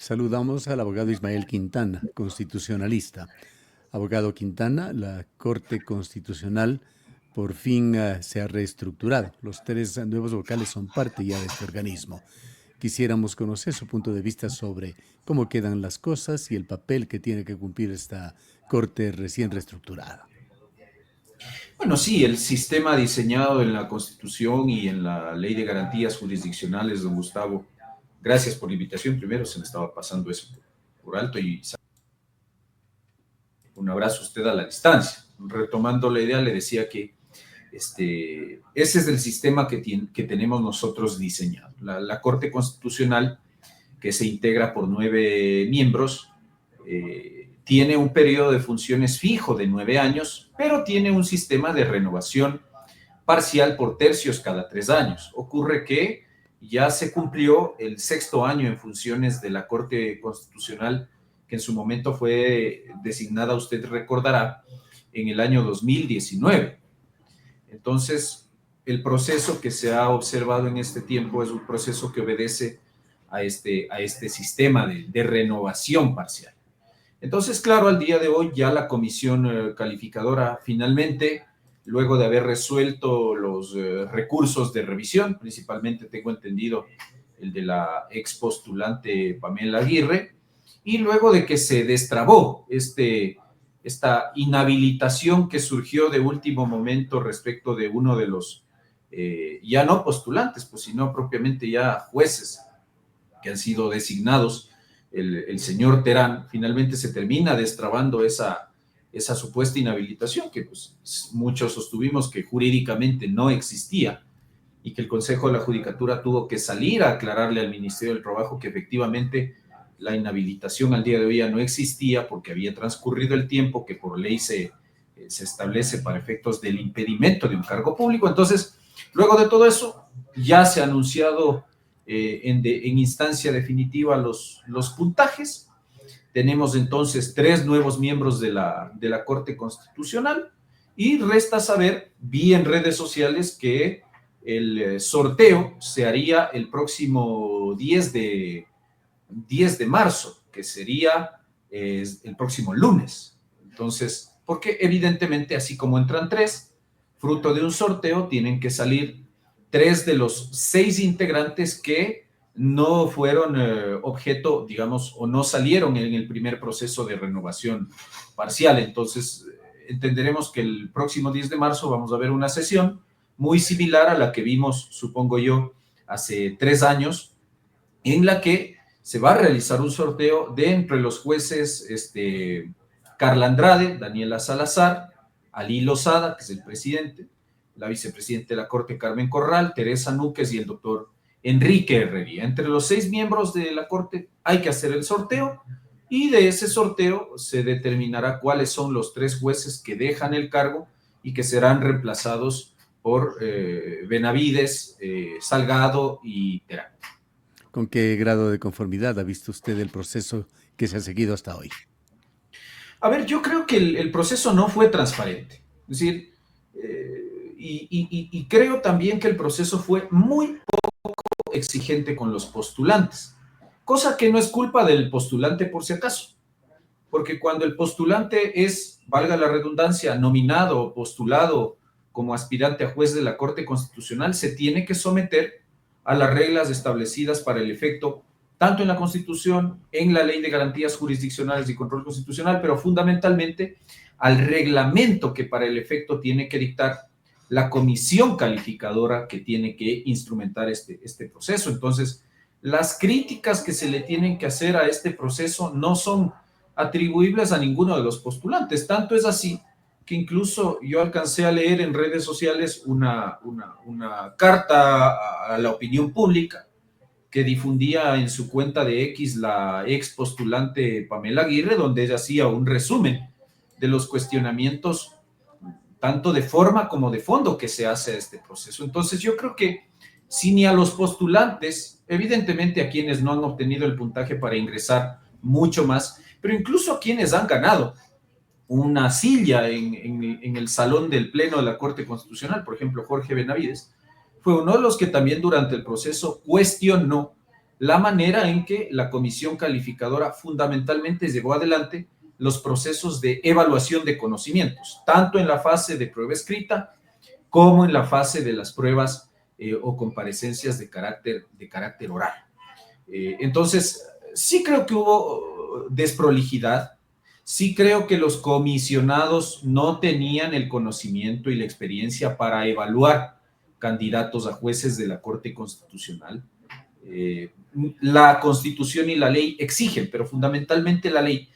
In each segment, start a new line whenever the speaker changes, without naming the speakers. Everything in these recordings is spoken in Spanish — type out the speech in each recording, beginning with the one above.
Saludamos al abogado Ismael Quintana, constitucionalista. Abogado Quintana, la Corte Constitucional por fin se ha reestructurado. Los tres nuevos vocales son parte ya de este organismo. Quisiéramos conocer su punto de vista sobre cómo quedan las cosas y el papel que tiene que cumplir esta Corte recién reestructurada.
Bueno, sí, el sistema diseñado en la Constitución y en la Ley de Garantías Jurisdiccionales, don Gustavo, gracias por la invitación. Primero se me estaba pasando eso por alto y un abrazo a usted a la distancia. Retomando la idea, le decía que ese es el sistema que tenemos nosotros diseñado. La Corte Constitucional, que se integra por 9 miembros, tiene un periodo de funciones fijo de 9 años, pero tiene un sistema de renovación parcial por tercios cada 3 años. Ocurre que ya se cumplió el 6º año en funciones de la Corte Constitucional, que en su momento fue designada, usted recordará, en el año 2019. Entonces, el proceso que se ha observado en este tiempo es un proceso que obedece a este sistema de renovación parcial. Entonces, claro, al día de hoy ya la comisión calificadora finalmente, luego de haber resuelto los recursos de revisión, principalmente tengo entendido el de la ex postulante Pamela Aguirre, y luego de que se destrabó esta inhabilitación que surgió de último momento respecto de uno de los, ya no postulantes, pues sino propiamente ya jueces que han sido designados, el señor Terán, finalmente se termina destrabando esa supuesta inhabilitación que pues, muchos sostuvimos que jurídicamente no existía y que el Consejo de la Judicatura tuvo que salir a aclararle al Ministerio del Trabajo que efectivamente la inhabilitación al día de hoy ya no existía porque había transcurrido el tiempo que por ley se establece para efectos del impedimento de un cargo público. Entonces, luego de todo eso, ya se ha anunciado en instancia definitiva los puntajes. Tenemos entonces 3 nuevos miembros de la Corte Constitucional y resta saber, vi en redes sociales que el sorteo se haría el próximo 10 de marzo, que sería el próximo lunes. Entonces, porque evidentemente, así como entran 3, fruto de un sorteo, tienen que salir 3 de los 6 integrantes que no fueron objeto, digamos, o no salieron en el primer proceso de renovación parcial. Entonces, entenderemos que el próximo 10 de marzo vamos a ver una sesión muy similar a la que vimos, supongo yo, hace 3 años, en la que se va a realizar un sorteo de entre los jueces Carla Andrade, Daniela Salazar, Ali Lozada, que es el presidente, la vicepresidenta de la Corte Carmen Corral, Teresa Núquez y el doctor Enrique Herrería. Entre los 6 miembros de la Corte hay que hacer el sorteo y de ese sorteo se determinará cuáles son los 3 jueces que dejan el cargo y que serán reemplazados por Benavides, Salgado y Terán.
¿Con qué grado de conformidad ha visto usted el proceso que se ha seguido hasta hoy?
A ver, yo creo que el proceso no fue transparente. Es decir, y creo también que el proceso fue muy poco exigente con los postulantes, cosa que no es culpa del postulante por si acaso, porque cuando el postulante es, valga la redundancia, nominado o postulado como aspirante a juez de la Corte Constitucional, se tiene que someter a las reglas establecidas para el efecto, tanto en la Constitución, en la Ley de Garantías Jurisdiccionales y Control Constitucional, pero fundamentalmente al reglamento que para el efecto tiene que dictar la comisión calificadora que tiene que instrumentar este proceso. Entonces, las críticas que se le tienen que hacer a este proceso no son atribuibles a ninguno de los postulantes. Tanto es así que incluso yo alcancé a leer en redes sociales una carta a la opinión pública que difundía en su cuenta de X la ex postulante Pamela Aguirre, donde ella hacía un resumen de los cuestionamientos tanto de forma como de fondo que se hace a este proceso. Entonces yo creo que si ni a los postulantes, evidentemente a quienes no han obtenido el puntaje para ingresar mucho más, pero incluso a quienes han ganado una silla en el salón del Pleno de la Corte Constitucional, por ejemplo, Jorge Benavides, fue uno de los que también durante el proceso cuestionó la manera en que la comisión calificadora fundamentalmente llevó adelante los procesos de evaluación de conocimientos, tanto en la fase de prueba escrita como en la fase de las pruebas o comparecencias de carácter oral. Entonces, sí creo que hubo desprolijidad, sí creo que los comisionados no tenían el conocimiento y la experiencia para evaluar candidatos a jueces de la Corte Constitucional. La Constitución y la ley exigen, pero fundamentalmente la ley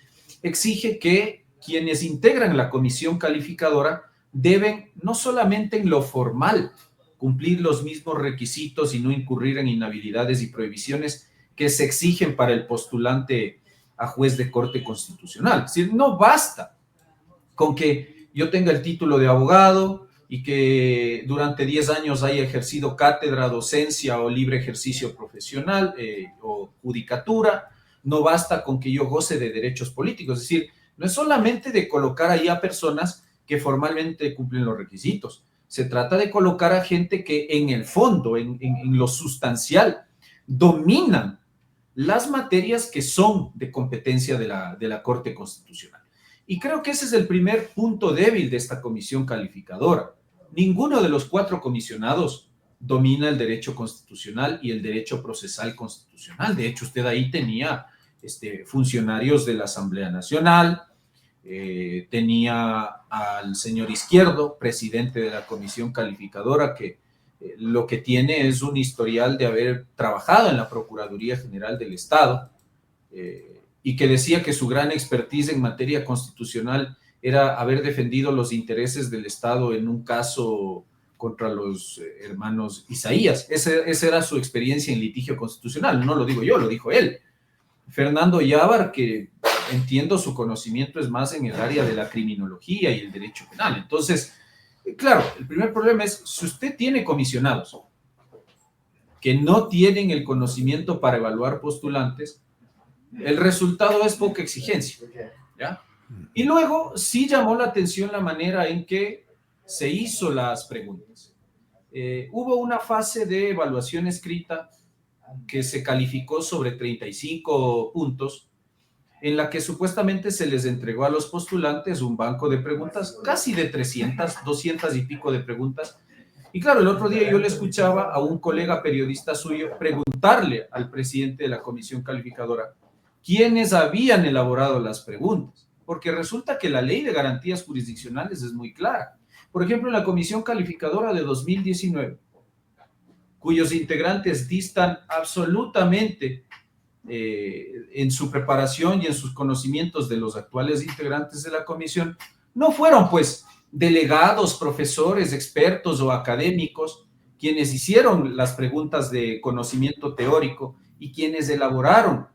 exige que quienes integran la comisión calificadora deben, no solamente en lo formal, cumplir los mismos requisitos y no incurrir en inhabilidades y prohibiciones que se exigen para el postulante a juez de Corte Constitucional. Es decir, no basta con que yo tenga el título de abogado y que durante 10 años haya ejercido cátedra, docencia o libre ejercicio profesional o judicatura. No basta con que yo goce de derechos políticos. Es decir, no es solamente de colocar ahí a personas que formalmente cumplen los requisitos. Se trata de colocar a gente que en el fondo, en lo sustancial, dominan las materias que son de competencia de la Corte Constitucional. Y creo que ese es el primer punto débil de esta comisión calificadora. Ninguno de los 4 comisionados domina el derecho constitucional y el derecho procesal constitucional. De hecho, usted ahí tenía funcionarios de la Asamblea Nacional, tenía al señor Izquierdo, presidente de la comisión calificadora, que lo que tiene es un historial de haber trabajado en la Procuraduría General del Estado, y que decía que su gran expertise en materia constitucional era haber defendido los intereses del Estado en un caso contra los hermanos Isaías. Esa era su experiencia en litigio constitucional, no lo digo yo, lo dijo él. Fernando Yávar, que entiendo su conocimiento es más en el área de la criminología y el derecho penal. Entonces, claro, el primer problema es, si usted tiene comisionados que no tienen el conocimiento para evaluar postulantes, el resultado es poca exigencia, ¿ya? Y luego sí llamó la atención la manera en que se hizo las preguntas. Hubo una fase de evaluación escrita que se calificó sobre 35 puntos, en la que supuestamente se les entregó a los postulantes un banco de preguntas, casi de 300, 200 y pico de preguntas. Y claro, el otro día yo le escuchaba a un colega periodista suyo preguntarle al presidente de la comisión calificadora quiénes habían elaborado las preguntas, porque resulta que la ley de garantías jurisdiccionales es muy clara. Por ejemplo, en la comisión calificadora de 2019, cuyos integrantes distan absolutamente en su preparación y en sus conocimientos de los actuales integrantes de la comisión, no fueron pues delegados, profesores, expertos o académicos quienes hicieron las preguntas de conocimiento teórico y quienes elaboraron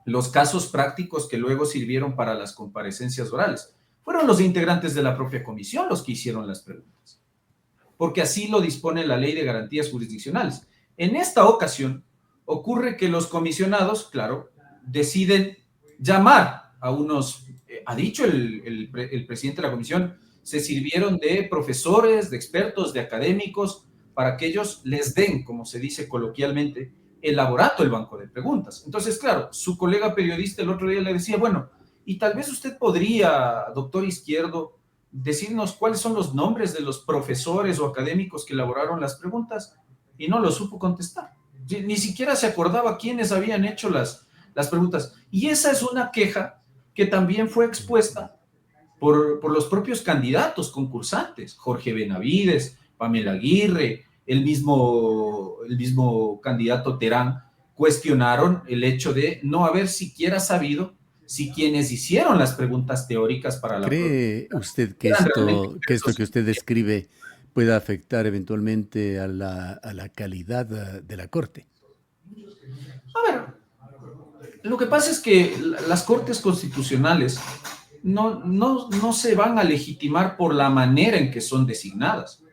los casos prácticos que luego sirvieron para las comparecencias orales. Fueron los integrantes de la propia comisión los que hicieron las preguntas, porque así lo dispone la Ley de Garantías Jurisdiccionales. En esta ocasión, ocurre que los comisionados, claro, deciden llamar a unos, ha dicho el presidente de la comisión, se sirvieron de profesores, de expertos, de académicos, para que ellos les den, como se dice coloquialmente, elaborado el banco de preguntas. Entonces, claro, su colega periodista el otro día le decía, bueno, y tal vez usted podría, doctor Izquierdo, decirnos cuáles son los nombres de los profesores o académicos que elaboraron las preguntas, y no lo supo contestar. Ni siquiera se acordaba quiénes habían hecho las preguntas. Y esa es una queja que también fue expuesta por los propios candidatos concursantes, Jorge Benavides, Pamela Aguirre, el mismo candidato Terán, cuestionaron el hecho de no haber siquiera sabido si quienes hicieron las preguntas teóricas para la
¿Cree usted que
eran realmente
esto que usted describe pueda afectar eventualmente a la calidad de la Corte?
A ver, lo que pasa es que las cortes constitucionales no se van a legitimar por la manera en que son designadas.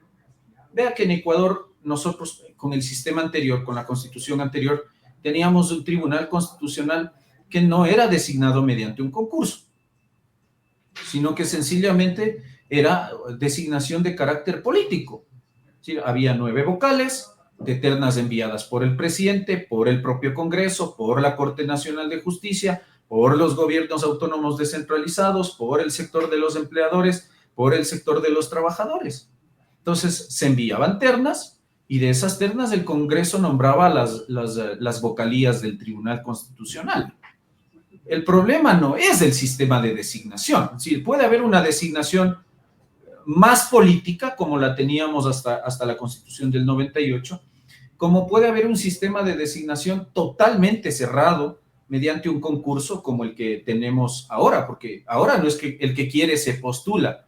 Vea que en Ecuador nosotros con el sistema anterior, con la constitución anterior, teníamos un tribunal constitucional que no era designado mediante un concurso, sino que sencillamente era designación de carácter político. ¿Sí? Había 9 vocales, de ternas enviadas por el presidente, por el propio Congreso, por la Corte Nacional de Justicia, por los gobiernos autónomos descentralizados, por el sector de los empleadores, por el sector de los trabajadores. Entonces, se enviaban ternas y de esas ternas el Congreso nombraba las vocalías del Tribunal Constitucional. El problema no es el sistema de designación. Es decir, puede haber una designación más política, como la teníamos hasta la Constitución del 98, como puede haber un sistema de designación totalmente cerrado mediante un concurso como el que tenemos ahora, porque ahora no es que el que quiere se postula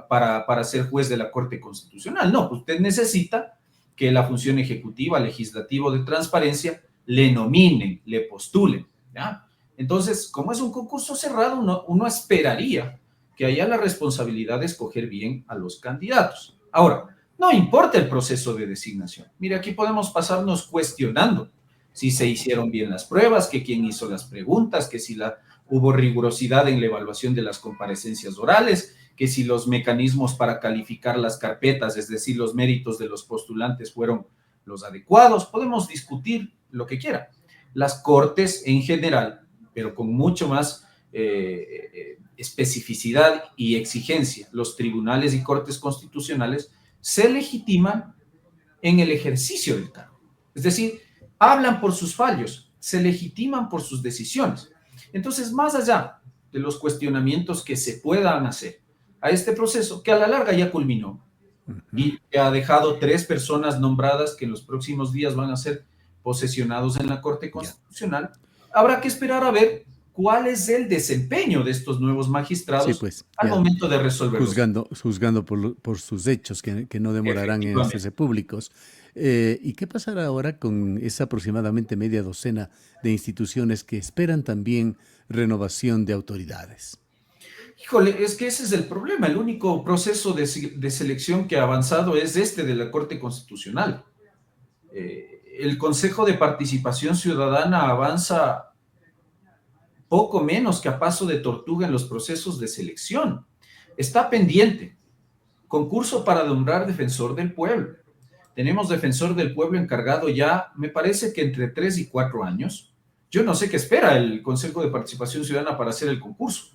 para ser juez de la Corte Constitucional, no, usted necesita que la función ejecutiva, legislativa o de transparencia le nominen, le postulen, ¿ya? Entonces, como es un concurso cerrado, uno esperaría que haya la responsabilidad de escoger bien a los candidatos. Ahora, no importa el proceso de designación. Mire, aquí podemos pasarnos cuestionando si se hicieron bien las pruebas, que quién hizo las preguntas, que si hubo rigurosidad en la evaluación de las comparecencias orales, que si los mecanismos para calificar las carpetas, es decir, los méritos de los postulantes fueron los adecuados. Podemos discutir lo que quiera. Las cortes en general, pero con mucho más especificidad y exigencia, los tribunales y cortes constitucionales se legitiman en el ejercicio del cargo. Es decir, hablan por sus fallos, se legitiman por sus decisiones. Entonces, más allá de los cuestionamientos que se puedan hacer a este proceso, que a la larga ya culminó y que ha dejado 3 personas nombradas que en los próximos días van a ser posesionados en la Corte Constitucional, habrá que esperar a ver cuál es el desempeño de estos nuevos magistrados, sí, pues, al momento de resolver.
Juzgando por sus hechos, que no demorarán en hacerse públicos. ¿Y qué pasará ahora con esa aproximadamente media docena de instituciones que esperan también renovación de autoridades?
Híjole, es que ese es el problema. El único proceso de selección que ha avanzado es este de la Corte Constitucional. El Consejo de Participación Ciudadana avanza poco menos que a paso de tortuga en los procesos de selección. Está pendiente concurso para nombrar defensor del pueblo. Tenemos defensor del pueblo encargado ya, me parece que entre 3 y 4 años. Yo no sé qué espera el Consejo de Participación Ciudadana para hacer el concurso.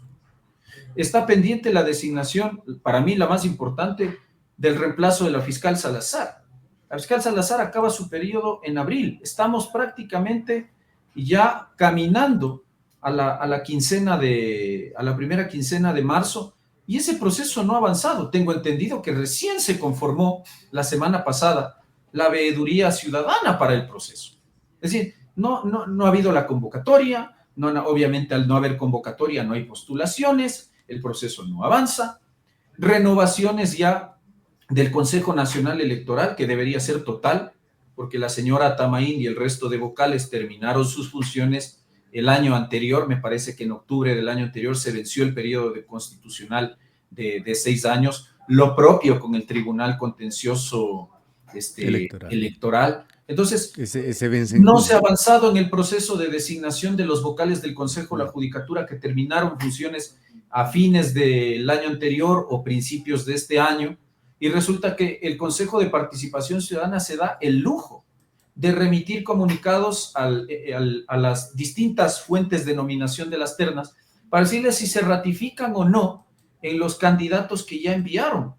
Está pendiente la designación, para mí la más importante, del reemplazo de la fiscal Salazar. La fiscal Salazar acaba su periodo en abril. Estamos prácticamente ya caminando a la primera quincena de marzo, y ese proceso no ha avanzado. Tengo entendido que recién se conformó la semana pasada la veeduría ciudadana para el proceso. Es decir, no ha habido la convocatoria, obviamente al no haber convocatoria no hay postulaciones, el proceso no avanza. Renovaciones ya del Consejo Nacional Electoral, que debería ser total, porque la señora Tamaín y el resto de vocales terminaron sus funciones el año anterior. Me parece que en octubre del año anterior se venció el periodo constitucional de 6 años, lo propio con el Tribunal Contencioso electoral. Entonces, no se ha avanzado en el proceso de designación de los vocales del Consejo de la Judicatura, que terminaron funciones a fines del año anterior o principios de este año, y resulta que el Consejo de Participación Ciudadana se da el lujo de remitir comunicados a las distintas fuentes de nominación de las ternas para decirles si se ratifican o no en los candidatos que ya enviaron,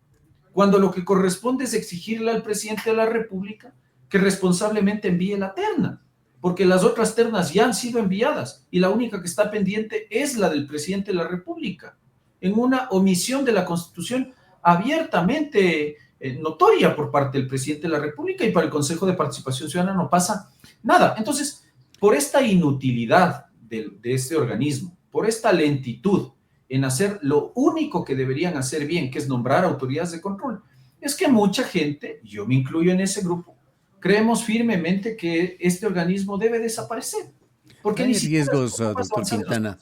cuando lo que corresponde es exigirle al presidente de la República que responsablemente envíe la terna, porque las otras ternas ya han sido enviadas y la única que está pendiente es la del presidente de la República, en una omisión de la Constitución abiertamente notoria por parte del presidente de la República, y para el Consejo de Participación Ciudadana no pasa nada. Entonces, por esta inutilidad de este organismo, por esta lentitud en hacer lo único que deberían hacer bien, que es nombrar autoridades de control, es que mucha gente, yo me incluyo en ese grupo, creemos firmemente que este organismo debe desaparecer. Porque
hay riesgos, doctor Quintana.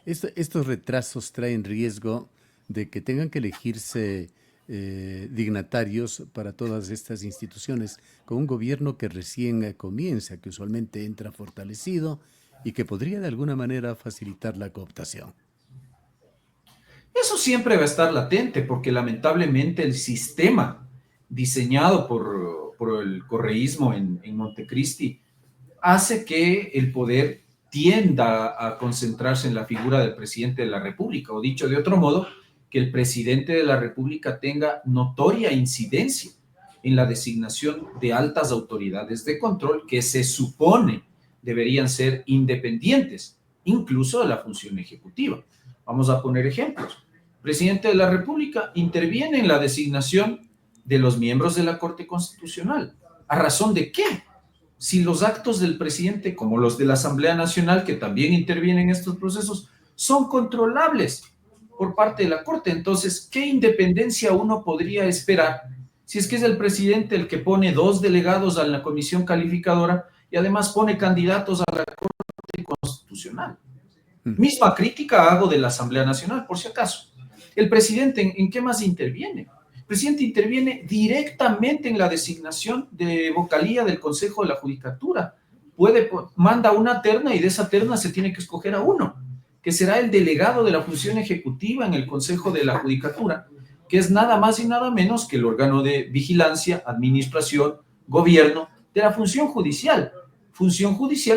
Estos retrasos traen riesgo de que tengan que elegirse dignatarios para todas estas instituciones, con un gobierno que recién comienza, que usualmente entra fortalecido y que podría de alguna manera facilitar la cooptación.
Eso siempre va a estar latente, porque lamentablemente el sistema diseñado por el correísmo en Montecristi, hace que el poder tienda a concentrarse en la figura del presidente de la República, o dicho de otro modo, que el presidente de la República tenga notoria incidencia en la designación de altas autoridades de control que se supone deberían ser independientes, incluso de la función ejecutiva. Vamos a poner ejemplos. El presidente de la República interviene en la designación de los miembros de la Corte Constitucional. ¿A razón de qué? Si los actos del presidente, como los de la Asamblea Nacional, que también intervienen en estos procesos, son controlables por parte de la Corte, entonces, ¿qué independencia uno podría esperar si es que es el presidente el que pone 2 delegados a la comisión calificadora y además pone candidatos a la Corte Constitucional? Misma crítica hago de la Asamblea Nacional, por si acaso. El presidente, ¿en qué más interviene? El presidente interviene directamente en la designación de vocalía del Consejo de la Judicatura. Manda una terna y de esa terna se tiene que escoger a uno, que será el delegado de la función ejecutiva en el Consejo de la Judicatura, que es nada más y nada menos que el órgano de vigilancia, administración, gobierno de la función judicial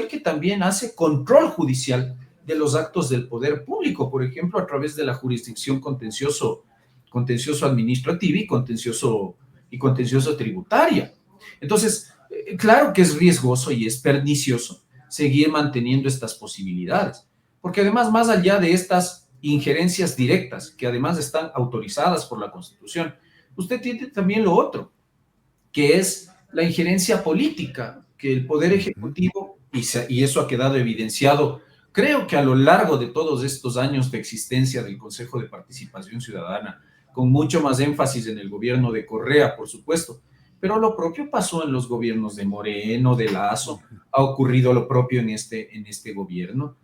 que también hace control judicial de los actos del poder público, por ejemplo, a través de la jurisdicción contencioso administrativa y contencioso tributaria. Entonces, claro que es riesgoso y es pernicioso seguir manteniendo estas posibilidades, porque además, más allá de estas injerencias directas, que además están autorizadas por la Constitución, usted tiene también lo otro, que es la injerencia política, que el Poder Ejecutivo, y eso ha quedado evidenciado, creo que a lo largo de todos estos años de existencia del Consejo de Participación Ciudadana, con mucho más énfasis en el gobierno de Correa, por supuesto, pero lo propio pasó en los gobiernos de Moreno, de Lasso, ha ocurrido lo propio en este gobierno,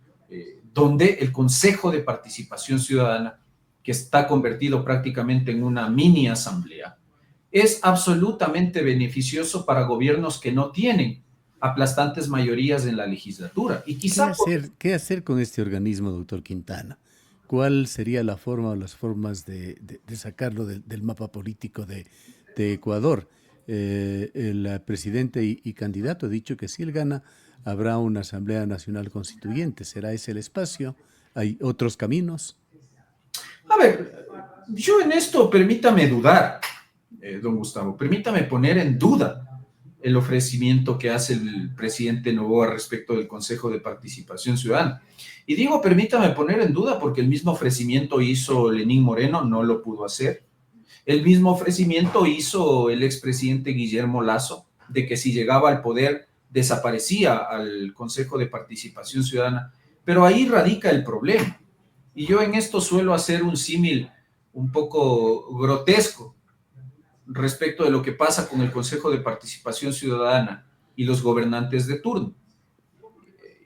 donde el Consejo de Participación Ciudadana, que está convertido prácticamente en una mini asamblea, es absolutamente beneficioso para gobiernos que no tienen aplastantes mayorías en la legislatura. Y quizá
¿Qué hacer con este organismo, doctor Quintana? ¿Cuál sería la forma o las formas de sacarlo del mapa político de Ecuador? El presidente y candidato ha dicho que si él gana, habrá una Asamblea Nacional Constituyente. ¿Será ese el espacio? ¿Hay otros caminos?
A ver, yo en esto permítame dudar, don Gustavo, permítame poner en duda el ofrecimiento que hace el presidente Noboa respecto del Consejo de Participación Ciudadana. Y digo, permítame poner en duda porque el mismo ofrecimiento hizo Lenín Moreno, no lo pudo hacer. El mismo ofrecimiento hizo el expresidente Guillermo Lasso, de que si llegaba al poder desaparecía al Consejo de Participación Ciudadana. Pero ahí radica el problema. Y yo en esto suelo hacer un símil un poco grotesco respecto de lo que pasa con el Consejo de Participación Ciudadana y los gobernantes de turno.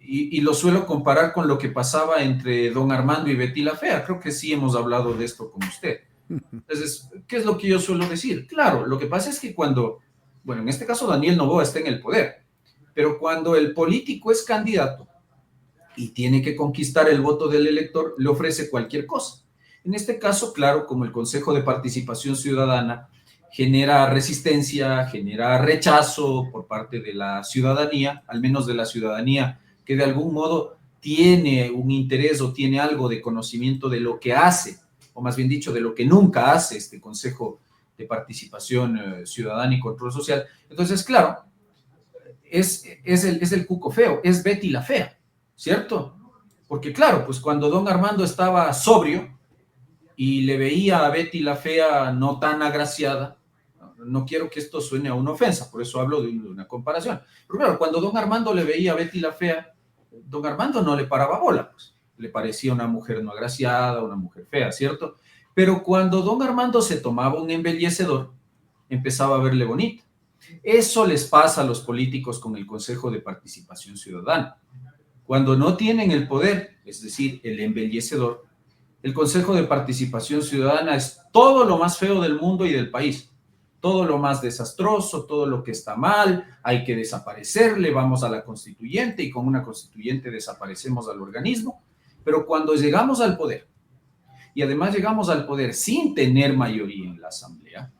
Y lo suelo comparar con lo que pasaba entre don Armando y Betty la Fea. Creo que sí hemos hablado de esto con usted. Entonces, ¿qué es lo que yo suelo decir? Claro, lo que pasa es que en este caso Daniel Noboa está en el poder, pero cuando el político es candidato y tiene que conquistar el voto del elector, le ofrece cualquier cosa. En este caso, claro, como el Consejo de Participación Ciudadana genera resistencia, genera rechazo por parte de la ciudadanía, al menos de la ciudadanía que de algún modo tiene un interés o tiene algo de conocimiento de lo que hace, o más bien dicho, de lo que nunca hace este Consejo de Participación Ciudadana y Control Social. Entonces, claro, es el cuco feo, es Betty la Fea, ¿cierto? Porque claro, pues cuando don Armando estaba sobrio y le veía a Betty la Fea no tan agraciada, no quiero que esto suene a una ofensa, por eso hablo de una comparación. Pero claro, cuando don Armando le veía a Betty la Fea, don Armando no le paraba bola, pues. Le parecía una mujer no agraciada, una mujer fea, ¿cierto? Pero cuando don Armando se tomaba un embellecedor, empezaba a verle bonita. Eso les pasa a los políticos con el Consejo de Participación Ciudadana. Cuando no tienen el poder, es decir, el embellecedor, el Consejo de Participación Ciudadana es todo lo más feo del mundo y del país. Todo lo más desastroso, todo lo que está mal, hay que desaparecerle, vamos a la constituyente y con una constituyente desaparecemos al organismo. Pero cuando llegamos al poder, y además llegamos al poder sin tener mayoría en la asamblea,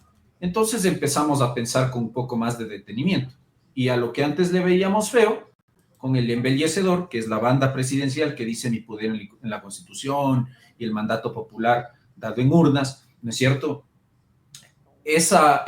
Entonces empezamos a pensar con un poco más de detenimiento. Y a lo que antes le veíamos feo, con el embellecedor, que es la banda presidencial que dice mi poder en la Constitución y el mandato popular dado en urnas, ¿no es cierto? Esa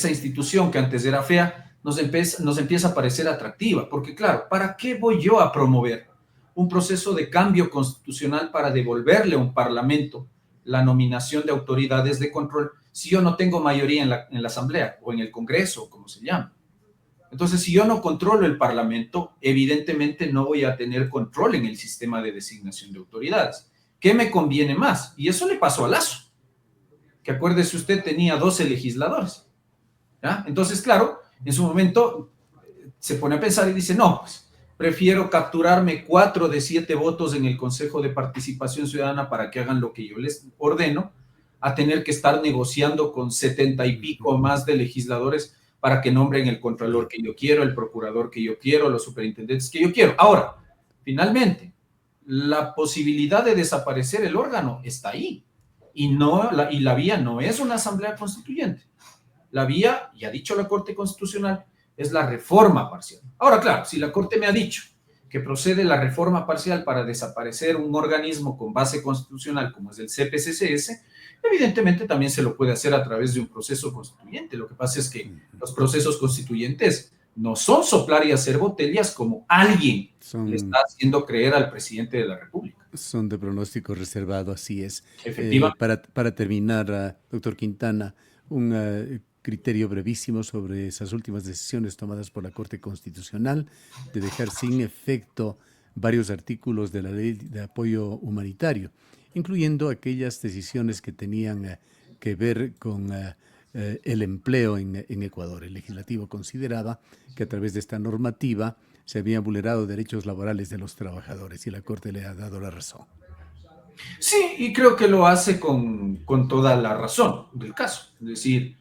institución que antes era fea nos empieza a parecer atractiva, porque claro, ¿para qué voy yo a promover un proceso de cambio constitucional para devolverle a un parlamento la nominación de autoridades de control si yo no tengo mayoría en la Asamblea o en el Congreso, como se llama? Entonces, si yo no controlo el Parlamento, evidentemente no voy a tener control en el sistema de designación de autoridades. ¿Qué me conviene más? Y eso le pasó a Lasso, que acuérdese usted, tenía 12 legisladores. ¿Ya? Entonces, claro, en su momento se pone a pensar y dice, no, pues prefiero capturarme 4 de 7 votos en el Consejo de Participación Ciudadana para que hagan lo que yo les ordeno, a tener que estar negociando con 70 y pico más de legisladores para que nombren el contralor que yo quiero, el procurador que yo quiero, los superintendentes que yo quiero. Ahora, finalmente, la posibilidad de desaparecer el órgano está ahí. Y la vía no es una asamblea constituyente. La vía, y ha dicho la Corte Constitucional, es la reforma parcial. Ahora, claro, si la Corte me ha dicho que procede la reforma parcial para desaparecer un organismo con base constitucional como es el CPCCS, evidentemente también se lo puede hacer a través de un proceso constituyente. Lo que pasa es que los procesos constituyentes no son soplar y hacer botellas como alguien le está haciendo creer al presidente de la República.
Son de pronóstico reservado, así es.
Efectivamente.
Para terminar, doctor Quintana, un criterio brevísimo sobre esas últimas decisiones tomadas por la Corte Constitucional de dejar sin efecto varios artículos de la Ley de Apoyo Humanitario, incluyendo aquellas decisiones que tenían que ver con el empleo en Ecuador. El legislativo consideraba que a través de esta normativa se habían vulnerado derechos laborales de los trabajadores y la Corte le ha dado la razón.
Sí, y creo que lo hace con toda la razón del caso. Es decir,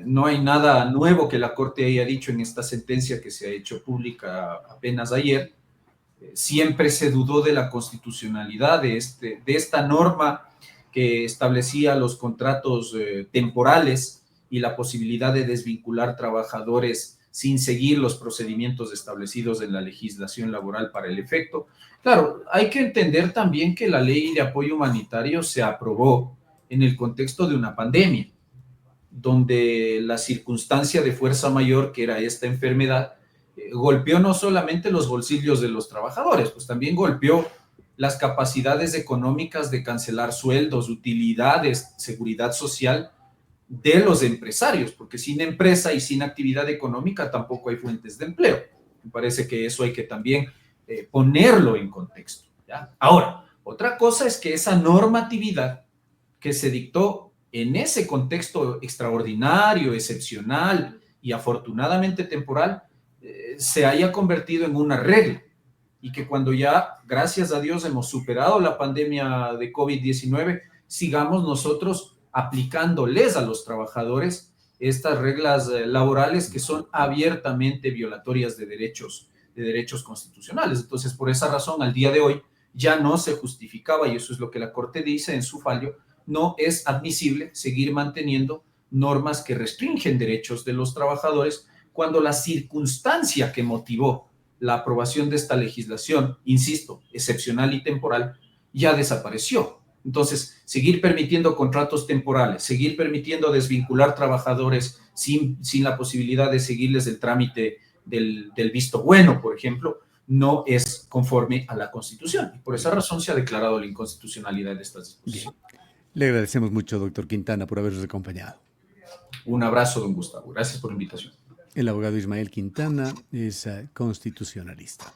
no hay nada nuevo que la Corte haya dicho en esta sentencia que se ha hecho pública apenas ayer. Siempre se dudó de la constitucionalidad de esta norma que establecía los contratos temporales y la posibilidad de desvincular trabajadores sin seguir los procedimientos establecidos en la legislación laboral para el efecto. Claro, hay que entender también que la ley de apoyo humanitario se aprobó en el contexto de una pandemia, donde la circunstancia de fuerza mayor, que era esta enfermedad, golpeó no solamente los bolsillos de los trabajadores, pues también golpeó las capacidades económicas de cancelar sueldos, utilidades, seguridad social de los empresarios, porque sin empresa y sin actividad económica tampoco hay fuentes de empleo. Me parece que eso hay que también ponerlo en contexto, ¿ya? Ahora, otra cosa es que esa normatividad que se dictó en ese contexto extraordinario, excepcional y afortunadamente temporal, se haya convertido en una regla y que cuando ya, gracias a Dios, hemos superado la pandemia de COVID-19, sigamos nosotros aplicándoles a los trabajadores estas reglas laborales que son abiertamente violatorias de derechos constitucionales. Entonces, por esa razón, al día de hoy ya no se justificaba, y eso es lo que la Corte dice en su fallo, no es admisible seguir manteniendo normas que restringen derechos de los trabajadores cuando la circunstancia que motivó la aprobación de esta legislación, insisto, excepcional y temporal, ya desapareció. Entonces, seguir permitiendo contratos temporales, seguir permitiendo desvincular trabajadores sin la posibilidad de seguirles el trámite del visto bueno, por ejemplo, no es conforme a la Constitución. Y por esa razón se ha declarado la inconstitucionalidad de estas disposiciones.
Bien. Le agradecemos mucho, doctor Quintana, por habernos acompañado.
Un abrazo, don Gustavo. Gracias por la invitación.
El abogado Ismael Quintana es constitucionalista.